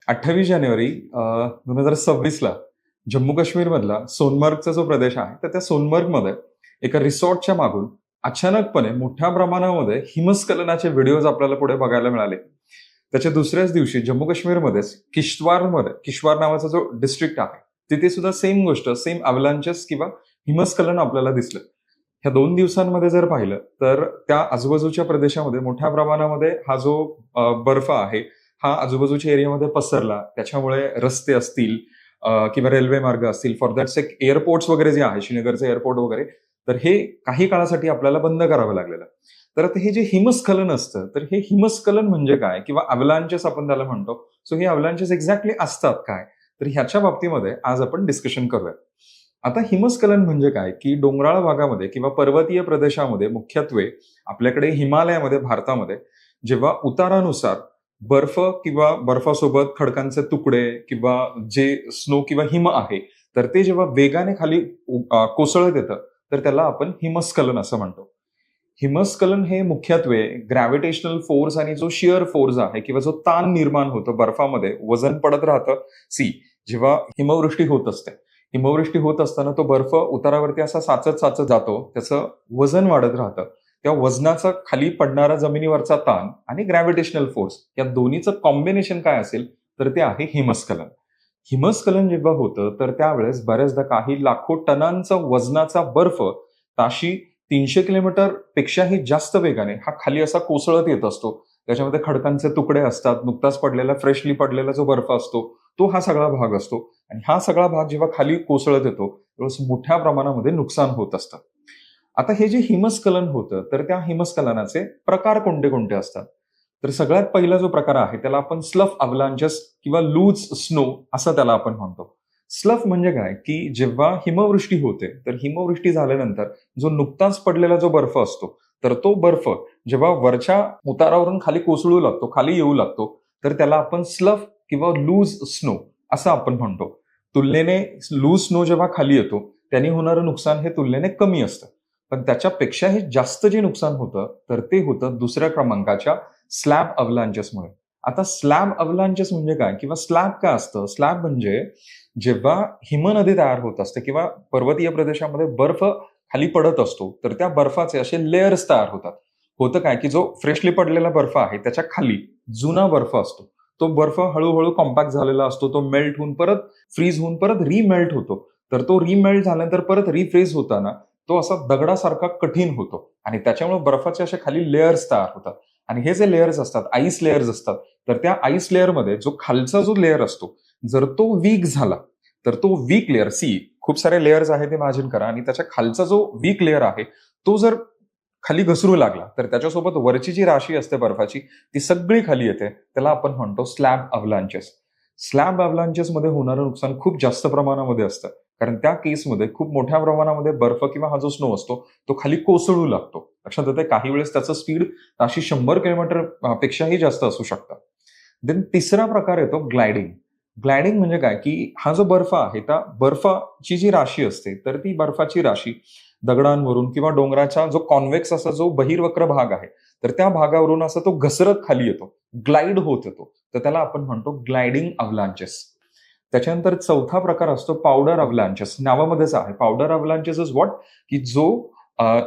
28 जानेवारी 2026ला जम्मू काश्मीरमधला सोनमर्गचा जो प्रदेश आहे, तर त्या सोनमर्गमध्ये एका रिसॉर्टच्या मागून अचानकपणे मोठ्या प्रमाणामध्ये हिमस्खलनाचे व्हिडिओज आपल्याला पुढे बघायला मिळाले. त्याच्या दुसऱ्याच दिवशी जम्मू काश्मीरमध्येच किश्तवार नावाचा जो डिस्ट्रिक्ट आहे, तिथे सुद्धा सेम गोष्ट, सेम अवलांचेस किंवा हिमस्खलन आपल्याला दिसलं. ह्या 2 दिवसांमध्ये जर पाहिलं तर त्या आजूबाजूच्या प्रदेशामध्ये मोठ्या प्रमाणामध्ये हा जो बर्फ आहे, हा आजूबाजूच्या एरियामध्ये पसरला. त्याच्यामुळे रस्ते असतील किंवा रेल्वे मार्ग असतील, फॉर दॅट सेक एअरपोर्ट्स वगैरे जे आहे, श्रीनगरचं एअरपोर्ट वगैरे, तर हे काही काळासाठी आपल्याला बंद करावं लागलेलं. तर आता हे जे हिमस्खलन असतं, तर हे हिमस्खलन म्हणजे काय किंवा अवलांचेस आपण त्याला म्हणतो. सो हे अवलांचेस एक्झॅक्टली असतात काय? तर ह्याच्या बाबतीमध्ये आज आपण डिस्कशन करूया. आता हिमस्खलन म्हणजे काय, की डोंगराळ भागामध्ये किंवा पर्वतीय प्रदेशामध्ये मुख्यत्वे आपल्याकडे हिमालयामध्ये, भारतामध्ये जेव्हा उतारानुसार बर्फ किंवा बर्फासोबत खडकांचे तुकडे किंवा जे स्नो किंवा हिम आहे, तर ते जेव्हा वेगाने खाली कोसळत येतं, तर त्याला आपण हिमस्खलन असं म्हणतो. हिमस्खलन हे मुख्यत्वे ग्रॅव्हिटेशनल फोर्स आणि जो शिअर फोर्स आहे किंवा जो ताण निर्माण होतो बर्फामध्ये, वजन पडत राहतं. जेव्हा हिमवृष्टी होत असते, हिमवृष्टी होत असताना तो बर्फ उतारावरती असा साचत साचत जातो, त्याचं वजन वाढत राहतं. त्या वजनाचा खाली पडणारा जमिनीवरचा ताण आणि ग्रॅव्हिटेशनल फोर्स या दोन्हीचं कॉम्बिनेशन काय असेल, तर ते आहे हिमस्खलन. हिमस्खलन जेव्हा होतं, तर त्यावेळेस बऱ्याचदा काही लाखो टनांचा वजनाचा बर्फ ताशी 300 किलोमीटर पेक्षाही जास्त वेगाने हा खाली असा कोसळत येत असतो. त्याच्यामध्ये खडकांचे तुकडे असतात, नुकताच पडलेला, फ्रेशली पडलेला जो बर्फ असतो, तो हा सगळा भाग असतो. आणि हा सगळा भाग जेव्हा खाली कोसळत येतो, त्यावेळेस मोठ्या प्रमाणामध्ये नुकसान होत असतं. आता हे जे हिमस्खलन होतं, तर त्या हिमस्खलनाचे प्रकार कोणते कोणते असतात? तर सगळ्यात पहिला जो प्रकार आहे, त्याला आपण स्लफ अवलांचेस किंवा लूज स्नो असं त्याला आपण म्हणतो. स्लफ म्हणजे काय, की जेव्हा हिमवृष्टी होते, तर हिमवृष्टी झाल्यानंतर जो नुकताच पडलेला जो बर्फ असतो, तर तो बर्फ जेव्हा वरच्या उतारावरून खाली कोसळू लागतो, खाली येऊ लागतो, तर त्याला आपण स्लफ किंवा लूज स्नो असं आपण म्हणतो. तुलनेने लूज स्नो जेव्हा खाली येतो, त्याने होणारं नुकसान हे तुलनेने कमी असतं. पण त्याच्यापेक्षाही जास्त जे नुकसान होतं, तर ते होतं दुसऱ्या क्रमांकाच्या स्लॅब अवलांचेसमुळे. आता स्लॅब अवलांचेस म्हणजे काय किंवा स्लॅब काय असतं? स्लॅब म्हणजे जेव्हा हिमनदी तयार होत असते किंवा पर्वतीय प्रदेशामध्ये बर्फ खाली पडत असतो, तर त्या बर्फाचे असे लेयर्स तयार होतात. होतं काय, की जो फ्रेशली पडलेला बर्फ आहे, त्याच्या खाली जुना बर्फ असतो. तो बर्फ हळूहळू कॉम्पॅक्ट झालेला असतो. तो मेल्ट होऊन परत फ्रीज होऊन परत रिमेल्ट होतो. तर तो रिमेल्ट झाल्यानंतर परत रिफ्रीज होताना तो असा दगडासारखा कठीण होतो आणि त्याच्यामुळे बर्फाचे असे खाली लेयर्स तयार होतात. आणि हे जे लेयर्स असतात, आईस लेयर्स असतात, तर त्या आईस लेयरमध्ये जो खालचा जो लेयर असतो, जर तो वीक झाला, तर तो वीक लेयर, खूप सारे लेयर्स आहेत ते इमॅजिन करा, आणि त्याच्या खालचा जो वीक लेयर आहे, तो जर खाली घसरू लागला, तर त्याच्यासोबत वरची जी राशी असते बर्फाची, ती सगळी खाली येते. त्याला आपण म्हणतो स्लॅब अवलांचेस. स्लॅब अवलांचेस मध्ये होणारं नुकसान खूप जास्त प्रमाणामध्ये असतं. कारण त्या केसमध्ये खूप मोठ्या प्रमाणामध्ये बर्फ किंवा हा जो स्नो असतो, तो खाली कोसळू लागतो. लक्षात येते, काही वेळेस त्याचं स्पीड ताशी 100 किलोमीटर पेक्षाही जास्त असू शकतं. देन तिसरा प्रकार येतो ग्लायडिंग. ग्लायडिंग म्हणजे काय, की हा जो बर्फ आहे, त्या बर्फाची जी राशी असते, तर ती बर्फाची राशी दगडांवरून किंवा डोंगराचा जो कॉन्व्हेक्स असा जो बहिर्वक्र भाग आहे, तर त्या भागावरून असा तो घसरत खाली येतो, ग्लाइड होत येतो. तर त्याला आपण म्हणतो ग्लायडिंग अवलांचेस. त्याच्यानंतर चौथा प्रकार असतो पावडर अवलांचेस. नावामध्येच आहे, पावडर अवलांचेस इज व्हॉट, की जो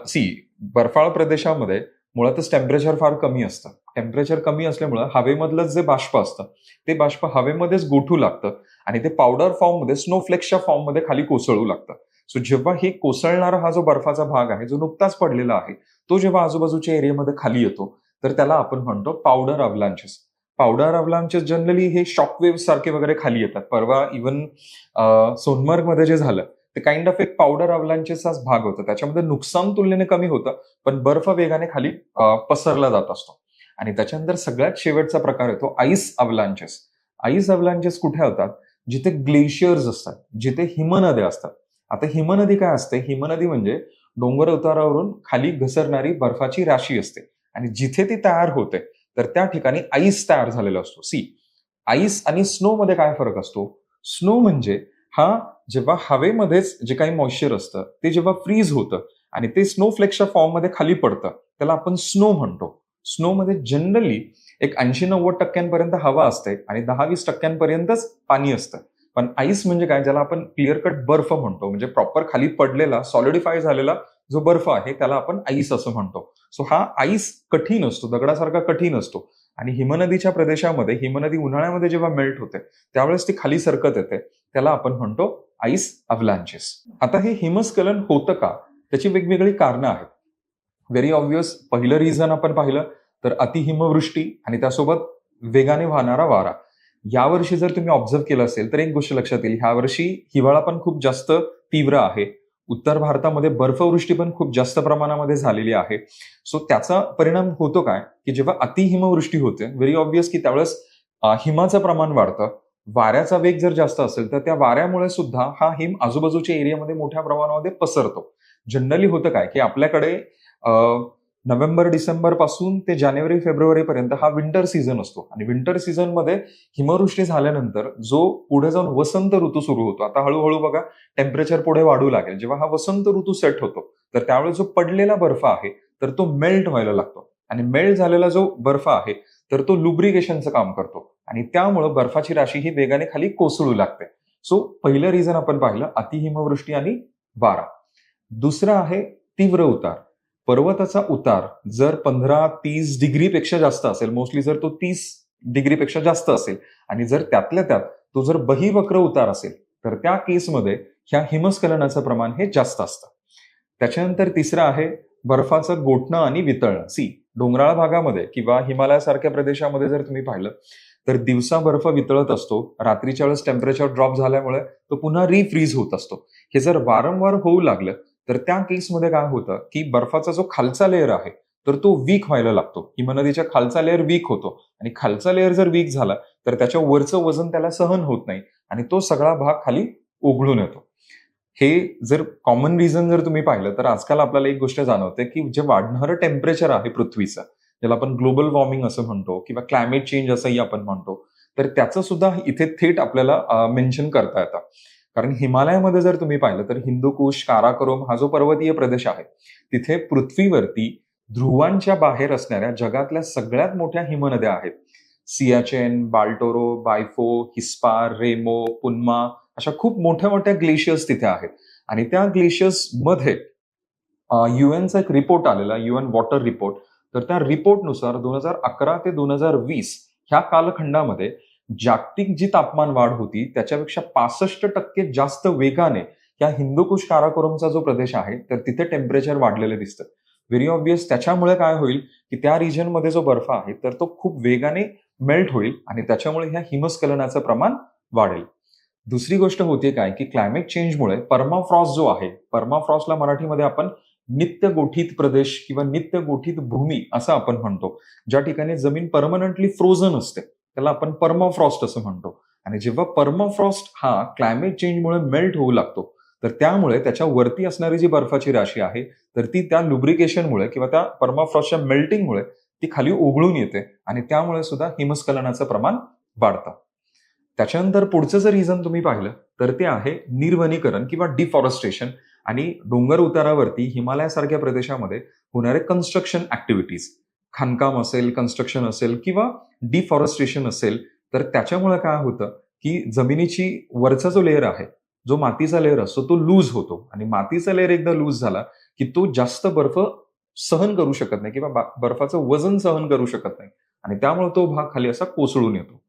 सी बर्फाळ प्रदेशामध्ये मुळातच टेम्परेचर फार कमी असतं. टेम्परेचर कमी असल्यामुळे हवेमधलं जे बाष्प असतं, ते बाष्प हवेमध्येच गोठू लागतं आणि ते पावडर फॉर्ममध्ये, स्नोफ्लेक्सच्या फॉर्ममध्ये खाली कोसळू लागतं. सो जेव्हा हे कोसळणारा हा जो बर्फाचा भाग आहे, जो नुकताच पडलेला आहे, तो जेव्हा आजूबाजूच्या एरियामध्ये खाली येतो, तर त्याला आपण म्हणतो powder avalanches. Powder avalanches generally हे शॉकवेव्ह सारखे वगैरे खाली येतात. परवा इव्हन सोनमर्गमध्ये जे झालं, ते काइंड ऑफ एक पावडर अवलांचेसचाच भाग होता. त्याच्यामध्ये नुकसान तुलनेने कमी होतं, पण बर्फ वेगाने खाली पसरला जात असतो. आणि त्याच्यानंतर सगळ्यात शेवटचा प्रकार येतो आईस अवलांचेस. आईस अवलांचेस कुठे होतात? जिथे ग्लेशियर्स असतात, जिथे हिमनद्या असतात. आता हिमनदी काय असते? हिमनदी म्हणजे डोंगर उतारावरून खाली घसरणारी बर्फाची राशी असते आणि जिथे ती तयार होते, तर त्या ठिकाणी आईस तयार झालेला असतो. आईस आणि स्नो मध्ये काय फरक असतो? स्नो म्हणजे हा जेव्हा हवेमध्येच जे काही मॉइश्चर असतं, ते जेव्हा फ्रीज होतं आणि ते स्नोफ्लेक्सच्या फॉर्ममध्ये खाली पडतं, त्याला आपण स्नो म्हणतो. स्नोमध्ये जनरली एक 80-90% हवा असते आणि 10-20% पाणी असतं. पण आईस म्हणजे काय, ज्याला आपण क्लिअर कट बर्फ म्हणतो, म्हणजे प्रॉपर खाली पडलेला सॉलिडिफाय झालेला जो बर्फ आहे त्याला आपण आईस असं म्हणतो. सो हा आईस कठीण असतो, दगडासारखा कठीण असतो आणि हिमनदीच्या प्रदेशामध्ये हिमनदी उन्हाळ्यामध्ये जेव्हा मेल्ट होते त्यावेळेस ती खाली सरकत येते, त्याला आपण म्हणतो आईस अवलांचेस. आता हे हिमस्खलन होतं का, त्याची वेगवेगळी कारणं आहेत. व्हेरी ऑब्व्हियस पहिलं रिझन आपण पाहिलं तर अतिहिमवृष्टी आणि त्यासोबत वेगाने वाहणारा वारा. यावर्षी जर तुम्ही ऑब्झर्व्ह केलं असेल तर एक गोष्ट लक्षात येईल, ह्यावर्षी हिवाळा पण खूप जास्त तीव्र आहे. उत्तर भारतामध्ये बर्फवृष्टी पण खूप जास्त प्रमाणामध्ये झालेली आहे. सो त्याचा परिणाम होतो काय, की जेव्हा अतिहिमवृष्टी होते, व्हेरी ऑब्व्हियस की त्यावेळेस हिमाचं प्रमाण वाढतं. वाऱ्याचा वेग जर जास्त असेल तर त्या वाऱ्यामुळे सुद्धा हा हिम आजूबाजूच्या एरियामध्ये मोठ्या प्रमाणामध्ये पसरतो. जनरली होतं काय, की आपल्याकडे अ, नोव्हेंबर डिसेंबर पासून ते जानेवारी फेब्रुवारी पर्यंत हा विंटर सीझन असतो आणि विंटर सीझन मध्ये हिमवृष्टी झाल्यानंतर जो पुढे जाऊन वसंत ऋतू सुरू होतो. आता हळूहळू बघा टेम्परेचर पुढे वाढू लागेल. जेव्हा हा वसंत ऋतू सेट होतो तर त्यावेळेस जो पडलेला बर्फ आहे तर तो मेल्ट व्हायला लागतो आणि मेल्ट झालेला जो बर्फ आहे तर तो लुब्रिकेशनचं काम करतो आणि त्यामुळं बर्फाची राशी ही वेगाने खाली कोसळू लागते. सो पहिलं रिझन आपण पाहिलं अतिहिमवृष्टी आणि वारा. दुसरं आहे तीव्र उतार. पर्वताचा उतार जर 15-30 डिग्रीपेक्षा जास्त असेल, मोस्टली जर तो 30 डिग्रीपेक्षा जास्त असेल आणि जर त्यातल्या त्यात तो जर बहिवक्र उतार असेल तर त्या केसमध्ये ह्या हिमस्खलनाचं प्रमाण हे जास्त असतं. त्याच्यानंतर तिसरं आहे बर्फाचं गोठणं आणि वितळणं. डोंगराळ भागामध्ये किंवा हिमालयासारख्या प्रदेशामध्ये जर तुम्ही पाहिलं तर दिवसा बर्फ वितळत असतो, रात्रीच्या वेळेस टेम्परेचर ड्रॉप झाल्यामुळे तो पुन्हा रिफ्रीज होत असतो. हे जर वारंवार होऊ लागलं तर त्या केसमध्ये काय होतं, की बर्फाचा जो खालचा लेअर आहे तर तो वीक व्हायला लागतो. हिमनदीच्या खालचा लेअर वीक होतो आणि खालचा लेअर जर वीक झाला तर त्याच्या वरचं वजन त्याला सहन होत नाही आणि तो सगळा भाग खाली ओघळून येतो. हे जर कॉमन रिझन जर तुम्ही पाहिलं तर आजकाल आपल्याला एक गोष्ट जाणवते, की जे वाढणारं टेम्परेचर आहे पृथ्वीचं, ज्याला आपण ग्लोबल वॉर्मिंग असं म्हणतो किंवा क्लायमेट चेंज असंही आपण म्हणतो, तर त्याचं सुद्धा इथे थेट आपल्याला मेन्शन करता येतं. कारण हिमालयामध्ये जर तुम्ही पाहिलं तर हिंदुकुश, काराकोरम हा जो पर्वतीय प्रदेश आहे, तिथे पृथ्वीवरती ध्रुवांच्या बाहेर असणाऱ्या जगातल्या सगळ्यात मोठ्या हिमनद्या आहेत. सियाचेन, बाल्टोरो, बायफो, हिस्पार, रेमो, पुन्मा अशा खूप मोठ्या मोठ्या ग्लेशियर्स तिथे आहेत आणि त्या ग्लेशियर्समध्ये युएनचा एक रिपोर्ट आलेला, युएन वॉटर रिपोर्ट. तर त्या रिपोर्टनुसार 2011 ते 2020 ह्या कालखंडामध्ये जागतिक जी तापमान वाढ होती त्याच्यापेक्षा 65% जास्त वेगाने या हिंदुकुश काराकोरमचा जो प्रदेश आहे तर तिथे टेम्परेचर वाढलेले दिसतं. व्हेरी ऑब्व्हियस त्याच्यामुळे काय होईल, की त्या रिजनमध्ये जो बर्फ आहे तर तो खूप वेगाने मेल्ट होईल आणि त्याच्यामुळे ह्या हिमस्खलनाचं प्रमाण वाढेल. दुसरी गोष्ट होते काय, की क्लायमेट चेंजमुळे परमाफ्रॉस्ट जो आहे, परमाफ्रॉस्टला मराठीमध्ये आपण नित्य गोठीत प्रदेश किंवा नित्य गोठीत भूमी असं आपण म्हणतो. ज्या ठिकाणी जमीन परमनंटली फ्रोझन असते त्याला आपण परमाफ्रॉस्ट असं म्हणतो आणि जेव्हा परमाफ्रॉस्ट हा क्लायमेट चेंजमुळे मेल्ट होऊ लागतो तर त्यामुळे त्याच्या वरती असणारी जी बर्फाची राशी आहे तर ती त्या लुब्रिकेशनमुळे किंवा त्या परमाफ्रॉस्टच्या मेल्टिंगमुळे ती खाली ओघळून येते आणि त्यामुळे सुद्धा हिमस्खलनाचं प्रमाण वाढतं. त्याच्यानंतर पुढचं जर रिझन तुम्ही पाहिलं तर ते आहे निर्वनीकरण किंवा डिफॉरेस्टेशन आणि डोंगर उतारावरती हिमालयासारख्या प्रदेशामध्ये होणारे कन्स्ट्रक्शन ऍक्टिव्हिटीज. खाणकाम असेल, कन्स्ट्रक्शन असेल किंवा डिफॉरेस्टेशन असेल तर त्याच्यामुळे काय होतं, की जमिनीची वरचा जो लेअर आहे, जो मातीचा लेअर असतो तो लूज होतो आणि मातीचा लेअर एकदा लूज झाला की तो जास्त बर्फ सहन करू शकत नाही किंवा बर्फाचं वजन सहन करू शकत नाही आणि त्यामुळे तो भाग खाली असा कोसळून येतो.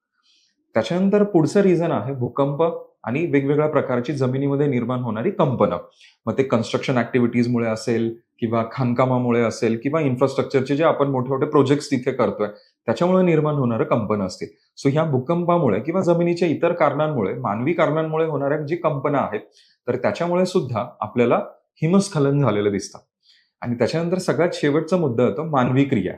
त्याच्यानंतर पुढचं रिझन आहे भूकंप आणि वेगवेगळ्या प्रकारची जमिनीमध्ये निर्माण होणारी कंपनं. मग ते कन्स्ट्रक्शन ऍक्टिव्हिटीजमुळे असेल किंवा खाणकामामुळे असेल किंवा इन्फ्रास्ट्रक्चरचे जे आपण मोठे मोठे प्रोजेक्ट्स तिथे करतोय त्याच्यामुळे निर्माण होणारं कंपनं असतील. सो ह्या भूकंपामुळे किंवा जमिनीच्या इतर कारणांमुळे, मानवी कारणांमुळे होणाऱ्या जी कंपनं आहेत तर त्याच्यामुळे सुद्धा आपल्याला हिमस्खलन झालेलं दिसतं. आणि त्याच्यानंतर सगळ्यात शेवटचा मुद्दा येतो मानवी क्रिया.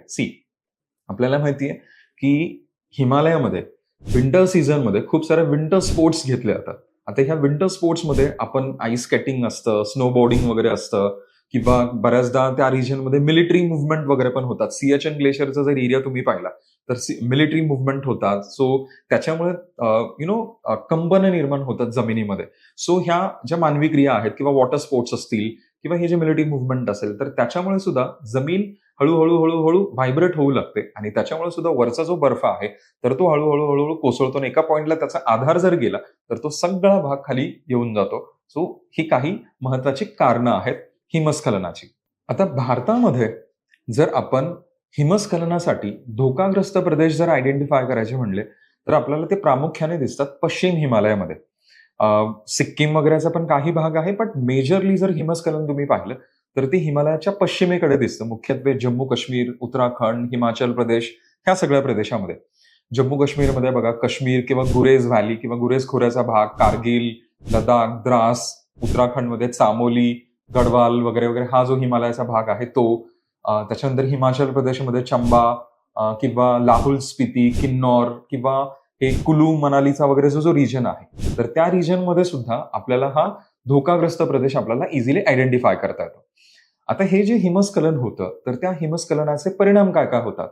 आपल्याला माहितीये की हिमालयामध्ये विंटर सीझनमध्ये खूप सारे विंटर स्पोर्ट्स घेतले जातात. आता ह्या विंटर स्पोर्ट्समध्ये आपण आईस स्केटिंग असतं, स्नोबोर्डिंग वगैरे असतं किंवा बऱ्याचदा त्या रिजनमध्ये मिलिटरी मुव्हमेंट वगैरे पण होतात. सियाचेन ग्लेशियरचा जर एरिया तुम्ही पाहिला तर मिलिटरी मुव्हमेंट होतात. सो त्याच्यामुळे कंपनं निर्माण होतात जमिनीमध्ये. सो ह्या ज्या मानवी क्रिया आहेत किंवा वॉटर स्पोर्ट्स असतील किंवा हे जे मिलिटरी मुव्हमेंट असेल, तर त्याच्यामुळे सुद्धा जमीन हळूहळू हळूहळू व्हायब्रेट होऊ लागते आणि त्याच्यामुळे सुद्धा वरचा जो बर्फ आहे तर तो हळूहळू हळूहळू कोसळतो आणि एका पॉइंटला त्याचा आधार जर गेला तर तो सगळा भाग खाली येऊन जातो. सो ही काही महत्वाची कारणं आहेत हिमस्खलनाची. आता भारतामध्ये जर आपण हिमस्खलनासाठी धोकाग्रस्त प्रदेश जर आयडेंटिफाय करायचे म्हणले तर आपल्याला ते प्रामुख्याने दिसतात पश्चिम हिमालयामध्ये. सिक्कीम वगैरेचा पण काही भाग आहे, पण मेजरली जर हिमस्खलन तुम्ही पाहिलं तर ते हिमालयाच्या पश्चिमेकडे दिसतं. मुख्यत्वे जम्मू काश्मीर, उत्तराखंड, हिमाचल प्रदेश ह्या सगळ्या प्रदेशामध्ये. जम्मू काश्मीरमध्ये बघा काश्मीर किंवा गुरेज व्हॅली किंवा गुरेज खोऱ्याचा भाग, कारगिल, लडाख, द्रास, उत्तराखंडमध्ये चामोली, गढवाल वगैरे वगैरे हा जो हिमालयाचा भाग आहे तो. त्याच्यानंतर हिमाचल प्रदेशमध्ये चंबा किंवा लाहुल स्पिती, किन्नौर किंवा हे कुलू मनालीचा वगैरे जो रिजन आहे तर त्या रिजनमध्ये सुद्धा आपल्याला हा धोकाग्रस्त प्रदेश आपल्याला इझिली आयडेंटिफाय करता येतो. आता हे जे हिमस्खलन होतं तर त्या हिमस्खलनाचे परिणाम काय काय होतात?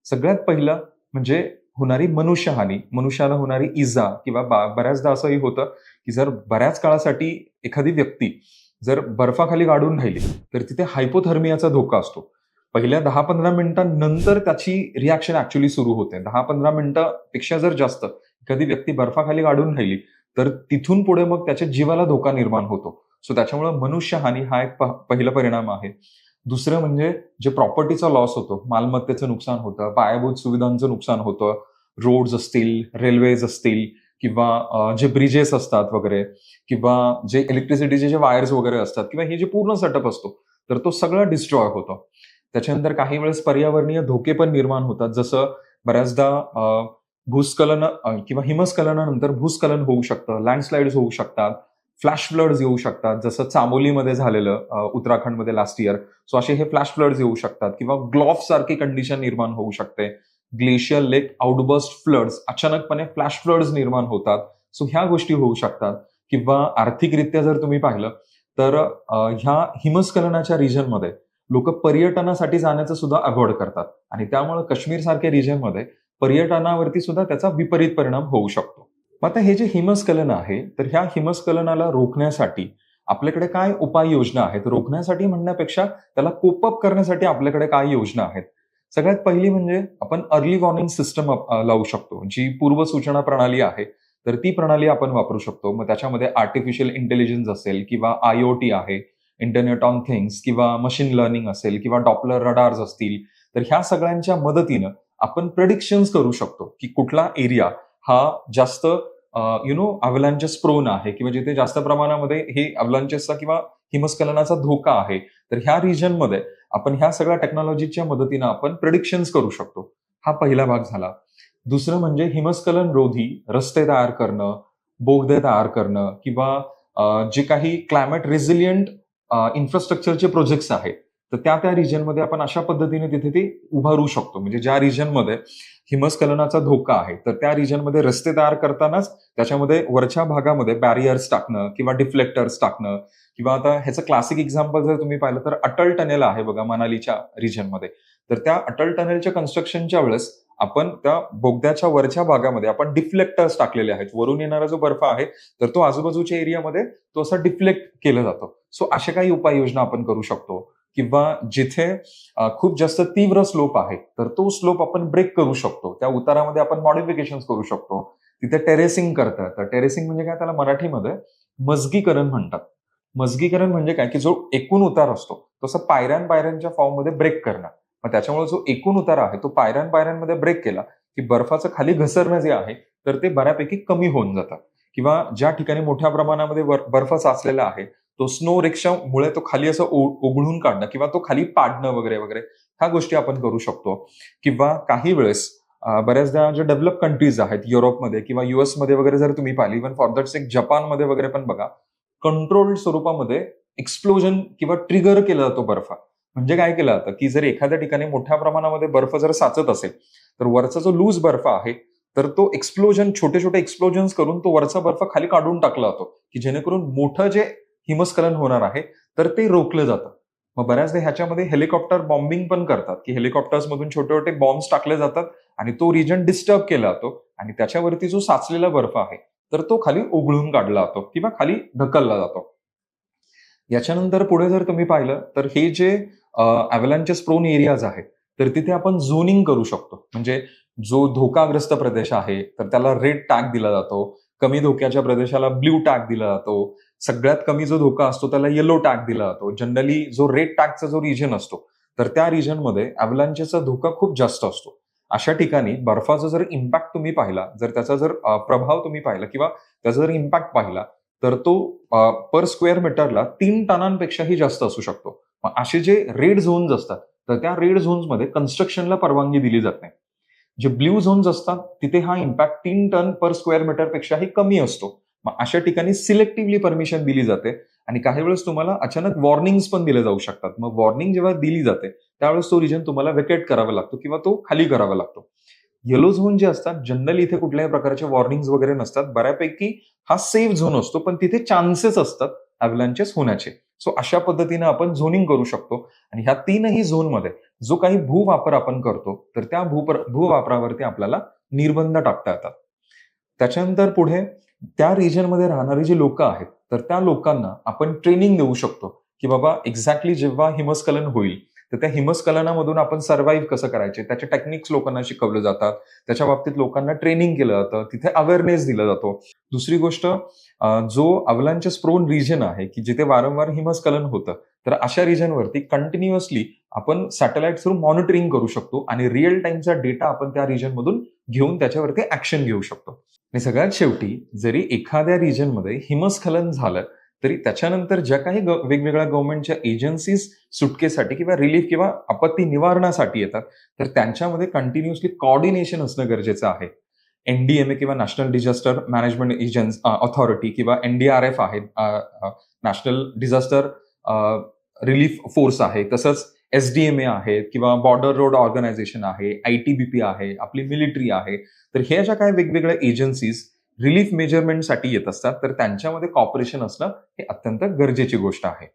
सगळ्यात पहिलं म्हणजे होणारी मनुष्यहानी, मनुष्याला होणारी इजा किंवा बऱ्याचदा असंही होतं की जर बऱ्याच काळासाठी एखादी व्यक्ती जर बर्फाखाली गाडून राहिली तर तिथे हायपोथर्मियाचा धोका असतो. पहिल्या 10-15 मिनिटांनंतर त्याची रिॲक्शन ऍक्च्युअली सुरू होते. 10-15 मिनिटांपेक्षा जर जास्त एखादी व्यक्ती बर्फाखाली गाडून राहिली तर तिथून पुढे मग त्याच्या जीवाला धोका निर्माण होतो. सो त्याच्यामुळे मनुष्यहानी हा एक पहिला परिणाम आहे. दुसरं म्हणजे जे प्रॉपर्टीचा लॉस होतो, मालमत्तेचं नुकसान होतं, पायाभूत सुविधांचं नुकसान होतं, रोड्स असतील, रेल्वेज असतील किंवा जे ब्रिजेस असतात वगैरे किंवा जे इलेक्ट्रिसिटीचे जे वायर्स वगैरे असतात किंवा हे जे पूर्ण सेटअप असतो तर तो सगळा डिस्ट्रॉय होतो. त्याच्यानंतर काही वेळेस पर्यावरणीय धोके पण निर्माण होतात, जसं बऱ्याचदा भूस्खलन किंवा हिमस्खलनानंतर भूस्खलन होऊ शकतं, लँडस्लाइड्स होऊ शकतात, फ्लॅश फ्लड्स येऊ शकतात, जसं चामोलीमध्ये झालेलं उत्तराखंडमध्ये लास्ट इयर. सो असे हे फ्लॅश फ्लड्स येऊ शकतात किंवा ग्लॉफ सारखी कंडिशन निर्माण होऊ शकते. ग्लेशियर लेक आउटबर्स्ट फ्लड्स, अचानकपणे फ्लॅश फ्लड्स निर्माण होतात. सो ह्या गोष्टी होऊ शकतात. किंवा आर्थिकरित्या जर तुम्ही पाहिलं तर ह्या हिमस्खलनाच्या रिजनमध्ये लोक पर्यटनासाठी जाण्याचं सुद्धा अव्हॉइड करतात आणि त्यामुळे काश्मीर सारख्या रिजनमध्ये पर्यटनावरती सुद्धा त्याचा विपरीत परिणाम होऊ शकतो. मग आता हे जे हिमस्खलन आहे तर ह्या हिमस्खलनाला रोखण्यासाठी आपल्याकडे काय उपाययोजना आहेत? रोखण्यासाठी म्हणण्यापेक्षा त्याला कोप अप करण्यासाठी आपल्याकडे काय योजना आहेत? सगळ्यात पहिली म्हणजे आपण अर्ली वॉर्निंग सिस्टम लावू शकतो. जी पूर्वसूचना प्रणाली आहे तर ती प्रणाली आपण वापरू शकतो. मग त्याच्यामध्ये आर्टिफिशियल इंटेलिजन्स असेल किंवा IoT आहे, इंटरनेट ऑन थिंग्स किंवा मशीन लर्निंग असेल किंवा डॉपलर रडार्स असतील, तर ह्या सगळ्यांच्या मदतीनं आपण प्रेडिक्शन्स करू शकतो की कुठला एरिया हा जास्त अवलांचेस प्रोन आहे किंवा जिथे जास्त प्रमाणामध्ये हे अवलांचेसचा किंवा हिमस्खलनाचा धोका आहे. तर ह्या रिजनमध्ये आपण ह्या सगळ्या टेक्नॉलॉजीच्या मदतीनं आपण प्रेडिक्शन्स करू शकतो. हा पहिला भाग झाला. दुसरं म्हणजे हिमस्खलन रोधी रस्ते तयार करणं, बोगदे तयार करणं किंवा जे काही क्लायमेट रेझिलियंट इन्फ्रास्ट्रक्चरचे प्रोजेक्ट्स आहेत तर त्या रिजनमध्ये आपण अशा पद्धतीने तिथे ते उभारू शकतो. म्हणजे ज्या रिजनमध्ये हिमस्खलनाचा धोका आहे तर त्या रिजनमध्ये रस्ते तयार करतानाच त्याच्यामध्ये वरच्या भागामध्ये बॅरियर्स टाकणं किंवा डिफ्लेक्टर्स टाकणं किंवा आता ह्याचं क्लासिक एक्झाम्पल जर तुम्ही पाहिलं तर अटल टनेल आहे बघा मनालीच्या रिजनमध्ये. तर त्या अटल टनेलच्या कन्स्ट्रक्शनच्या वेळेस आपण त्या बोगद्याच्या वरच्या भागामध्ये आपण डिफ्लेक्टर्स टाकलेले आहेत. वरून येणारा जो बर्फ आहे तर तो आजूबाजूच्या एरियामध्ये तो असा डिफ्लेक्ट केला जातो. सो अशा काही उपाययोजना आपण करू शकतो. किंवा जिथे खूप जास्त तीव्र स्लोप आहे तर तो स्लोप आपण ब्रेक करू शकतो. त्या उतारामध्ये आपण मॉडिफिकेशन करू शकतो. तिथे टेरेसिंग करतात. तर टेरेसिंग म्हणजे काय, त्याला मराठीमध्ये मजगीकरण म्हणतात. मजगीकरण म्हणजे काय की जो एकूण उतार असतो तसं पायऱ्यांच्या फॉर्ममध्ये ब्रेक करणं. मग त्याच्यामुळे जो एकूण उतार आहे तो पायऱ्यांमध्ये ब्रेक केला की बर्फाचं खाली घसरणं जे आहे तर ते बऱ्यापैकी कमी होऊन जातं. किंवा ज्या ठिकाणी मोठ्या प्रमाणामध्ये बर्फ साचलेला आहे तो स्नो रिक्षामुळे तो खाली असं ओघळून काढणं किंवा तो खाली पाडणं वगैरे वगैरे ह्या गोष्टी आपण करू शकतो. किंवा काही वेळेस बऱ्याचदा जे डेव्हलप कंट्रीज आहेत युरोपमध्ये किंवा US मध्ये वगैरे जर तुम्ही पाहिली, इव्हन फॉर दॅट सेक जपानमध्ये वगैरे पण बघा, कंट्रोल्ड स्वरूपामध्ये एक्सप्लोजन किंवा ट्रिगर केला जातो बर्फ. म्हणजे काय केलं जातं की जर एखाद्या ठिकाणी मोठ्या प्रमाणामध्ये बर्फ जर साचत असेल तर वरचा जो लूज बर्फ आहे तर तो एक्सप्लोजन, छोटे छोटे एक्सप्लोजन्स करून तो वरचा बर्फ खाली काढून टाकला जातो की जेणेकरून मोठं जे हिमस्खलन होणार आहे तर ते रोखलं जातं. मग बऱ्याचदा ह्याच्यामध्ये हेलिकॉप्टर बॉम्बिंग पण करतात की हेलिकॉप्टर्स मधून छोटे छोटे बॉम्ब्स टाकले जातात आणि तो रिजन डिस्टर्ब केला जातो आणि त्याच्यावरती जो साचलेला बर्फ आहे तर तो खाली ओघळून काढला जातो किंवा खाली ढकलला जातो. याच्यानंतर पुढे जर तुम्ही पाहिलं तर हे जे अव्हलांचेस प्रोन एरियाज आहेत, तर तिथे आपण झोनिंग करू शकतो. म्हणजे जो धोकाग्रस्त प्रदेश आहे, तर त्याला रेड टॅग दिला जातो. कमी धोक्याच्या प्रदेशाला ब्लू टॅग दिला जातो. सगळ्यात कमी जो धोका असतो त्याला येलो टॅग दिला जातो. जनरली जो रेड टॅगचा जो रिजन असतो, तर त्या रिजनमध्ये अव्हलांचेचा धोका खूप जास्त असतो. अशा ठिकाणी बर्फाचा जर इम्पॅक्ट तुम्ही पाहिला, जर त्याचा जर प्रभाव तुम्ही पाहिला किंवा त्याचा जर इम्पॅक्ट पाहिला, तर तो पर स्क्वेअर मीटरला 3 टनांपेक्षाही जास्त असू शकतो. मग असे जे रेड झोन्स असतात, तर त्या रेड झोन्समध्ये कन्स्ट्रक्शनला परवानगी दिली जात नाही. जे ब्ल्यू झोन्स असतात, तिथे हा इम्पॅक्ट 3 टन पर स्क्वेअर मीटरपेक्षाही कमी असतो. मग अशा ठिकाणी सिलेक्टिव्हली परमिशन दिली जाते आणि काही वेळेस तुम्हाला अचानक वॉर्निंग्स पण दिले जाऊ शकतात. मग वॉर्निंग जेव्हा दिली जाते, त्यावेळेस तो रिजन तुम्हाला व्हेकेट करावा लागतो किंवा तो खाली करावा लागतो. येलो झोन जे असतात, जनरली इथे कुठल्याही प्रकारचे वॉर्निंग्स वगैरे नसतात. बऱ्यापैकी हा सेफ झोन असतो, पण तिथे चान्सेस असतात अव्हलांचेस होण्याचे. सो अशा पद्धतीने आपण झोनिंग करू शकतो आणि ह्या तीनही झोनमध्ये जो काही भूवापर आपण करतो, तर त्या भूवापरावरती आपल्याला निर्बंध टाकता येतात. त्याच्यानंतर पुढे त्या रिजनमध्ये राहणारी जी लोकं आहेत, तर त्या लोकांना आपण ट्रेनिंग देऊ शकतो, की बाबा एक्झॅक्टली जेव्हा हिमस्खलन होईल, तर त्या हिमस्खलनामधून आपण सर्व्हाइव्ह कसं करायचे, त्याचे टेक्निक्स लोकांना शिकवले जातात. त्याच्या बाबतीत लोकांना ट्रेनिंग केलं जातं. तिथे अवेअरनेस दिला जातो. दुसरी गोष्ट जो अव्हलांचेस प्रोन रिजन आहे, की जिथे वारंवार हिमस्खलन होतं, तर अशा रिजनवरती कंटिन्युअसली आपण सॅटेलाइट थ्रू मॉनिटरिंग करू शकतो आणि रिअल टाईमचा डेटा आपण त्या रिजनमधून घेऊन त्याच्यावरती ॲक्शन घेऊ शकतो. आणि सगळ्यात शेवटी जरी एखाद्या रिजनमध्ये हिमस्खलन झालं, तरी त्याच्यानंतर ज्या काही वेगवेगळ्या गव्हर्नमेंटच्या एजन्सीज सुटकेसाठी किंवा रिलीफ किंवा आपत्ती निवारणासाठी येतात, तर त्यांच्यामध्ये कंटिन्युअसली कोऑर्डिनेशन असणं गरजेचं आहे. एनडीएमए किंवा नॅशनल डिझास्टर मॅनेजमेंट ऑथॉरिटी किंवा एनडीआरएफ आहे, नॅशनल डिझास्टर रिलीफ फोर्स आहे. तसंच एसडीएमए आहे किंवा बॉर्डर रोड ऑर्गनायझेशन आहे, आयटीबीपी आहे, आपली मिलिटरी आहे. तर ह्या ज्या काही वेगवेगळ्या एजन्सीज रिलीफ मेजरमेंटसाठी येत असतात, तर त्यांच्यामध्ये कॉपरेशन असणं हे अत्यंत गरजेची गोष्ट आहे.